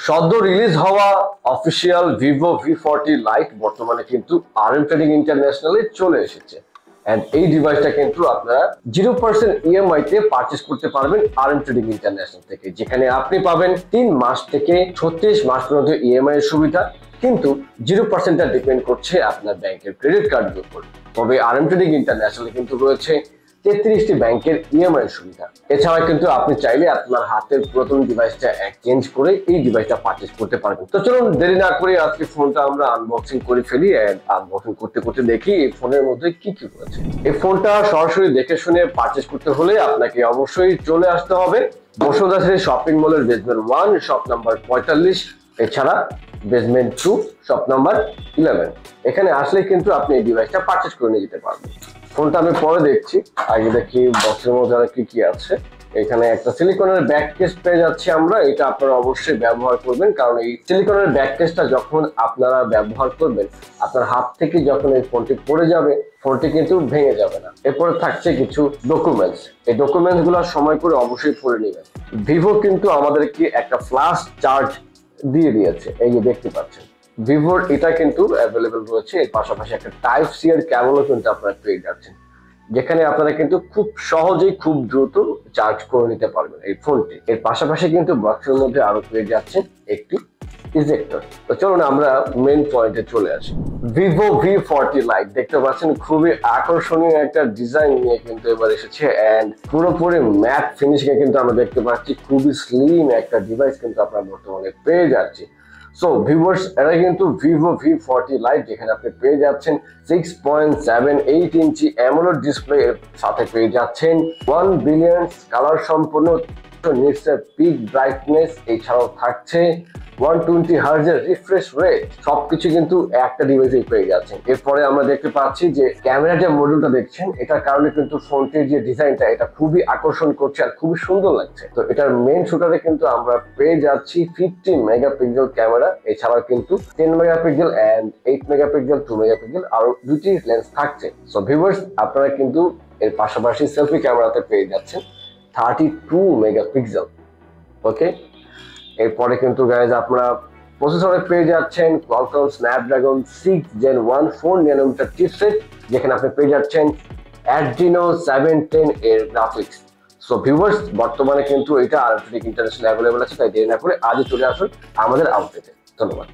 সদ্য রিলিজ হওয়া official Vivo V40 light বর্তমানে কিন্তু RM ট্রেডিং ইন্টারন্যাশনালে চলে এসেছে। এন্ড এই ডিভাইসটা কিন্তু আপনারা 0% EMI তে পারচেজ করতে পারবেন RM ট্রেডিং ইন্টারন্যাশনাল থেকে, যেখানে আপনি পাবেন 3 মাস থেকে 36 মাস পর্যন্ত EMI এর সুবিধা, কিন্তু 0%টা ডিপেন্ড করছে আপনার ব্যাংকের ক্রেডিট কার্ডের উপর। তবে RM ট্রেডিং ইন্টারন্যাশনালে কিন্তু রয়েছে 33টি ব্যাংকের EMI এর সুবিধা। এছাড়া কিন্তু আপনি চাইলে আপনার হাতের পুরাতন ডিভাইসটা এক্সচেঞ্জ করে এই ডিভাইসটা পারচেজ করতে পারবেন। তো চলুন দেরি না করে আজকে ফোনটা আমরা আনবক্সিং করে ফেলি। এন্ড আনবক্সিং করতে করতে দেখি এই ফোনের মধ্যে কি কি রয়েছে। এই ফোনটা সরাসরি দেখে শুনে পারচেজ করতে হলে আপনাকে অবশ্যই চলে আসতে হবে বসুন্ধরা সিটি শপিং মলের বেসমেন্ট 1 শপ নাম্বার 45, এছাড়া বেসমেন্ট 2 শপ নাম্বার 11। এখানে আসলে কিন্তু আপনি এই ডিভাইসটা পারচেজ করে নিয়ে যেতে পারবেন। ফোনটা আমি পরে দেখছি, আগে দেখি বক্সের মধ্যে আর কি কি আছে। এখানে একটা সিলিকনের ব্যাক কেস পেয়ে যাচ্ছি আমরা, এটা আপনারা অবশ্যই ব্যবহার করবেন, কারণ এই সিলিকনের ব্যাক কেসটা যখন আপনারা ব্যবহার করবেন আপনার হাত থেকে যখন এই ফোনটি পড়ে যাবে ফোনটি কিন্তু ভেঙে যাবে না। এরপরে থাকছে কিছু ডকুমেন্টস, এই ডকুমেন্টস গুলো সময় করে অবশ্যই পড়ে নেবেন। ভিভো কিন্তু আমাদেরকে একটা ফ্লাশ চার্জ দিয়ে দিয়েছে, এই যে দেখতে পাচ্ছেন ভিভোর এটা কিন্তু অ্যাভেলেবেল রয়েছে। এর পাশাপাশি একটা টাইপ সি এর কেবলও কিন্তু আপনারা পেয়ে যাচ্ছেন, যেখানে আপনারা কিন্তু খুব সহজেই খুব দ্রুত চার্জ করে নিতে পারবেন এই ফোনটি। এর পাশাপাশি কিন্তু বক্সের মধ্যে আরো পেয়ে যাচ্ছেন একটি ইজেক্টর। তো চলুন আমরা মেইন পয়েন্টে চলে আসি। ভিভো V40 লাইট দেখতে পাচ্ছেন, খুবই আকর্ষণীয় একটা ডিজাইন নিয়ে কিন্তু এবার এসেছে। এন্ড পুরোপুরি ম্যাট ফিনিশিং এ কিন্তু আমরা দেখতে পাচ্ছি, খুবই স্লিম একটা ডিভাইস কিন্তু আপনারা বর্তমানে পেয়ে যাচ্ছি। সো ভিউয়ার্স, এটা কিন্তু ভিভো V40 লাইট, যেখানে আপনি পেয়ে যাচ্ছেন 6.78 ইঞ্চি অ্যামোলেড ডিসপ্লে, এর সাথে পেয়ে যাচ্ছেন 1 বিলিয়ন কালার সম্পূর্ণ নিটসের পিক ব্রাইটনেস, এছাড়াও থাকছে 120 হার্জের রিফ্রেশ রেট। সবকিছু কিন্তু একটা ডিভাইসেই পেয়ে যাচ্ছেন। এরপরে আমরা দেখতে পাচ্ছি যে ক্যামেরা যে মডিউলটা দেখছেন, এটার কারণে কিন্তু ফোনটির যে ডিজাইনটা এটা খুবই আকর্ষণ করছে আর খুবই সুন্দর লাগছে। তো এটার মেইন শুটারে কিন্তু আমরা পেয়ে যাচ্ছি 50 মেগাপিক্সেল ক্যামেরা, এছাড়াও কিন্তু 10 মেগাপিক্সেল এন্ড 8 মেগাপিক্সেল 2 মেগাপিক্সেল আরো দুটি লেন্স থাকছে। সো ভিউয়ার্স, আপনারা কিন্তু এর পাশাপাশি সেলফি ক্যামেরাতে পেয়ে যাচ্ছেন 32 মেগাপিক্সেল। ওকে, এরপরে কিন্তু গাইজ আপনারা প্রসেসরে পেয়ে যাচ্ছেন Qualcomm Snapdragon 6 Gen 1 4 nanometer chipset, যেখানে আপনি পেয়ে যাচ্ছেন Adreno 710 এর গ্রাফিক্স। সো ভিউয়ার্স, বর্তমানে কিন্তু এটা RM ট্রেডিং ইন্টারন্যাশনাল অ্যাভেলেবল আছে, তাই দেরি না করে আজই চলে আসুন আমাদের আউটলেটে। ধন্যবাদ।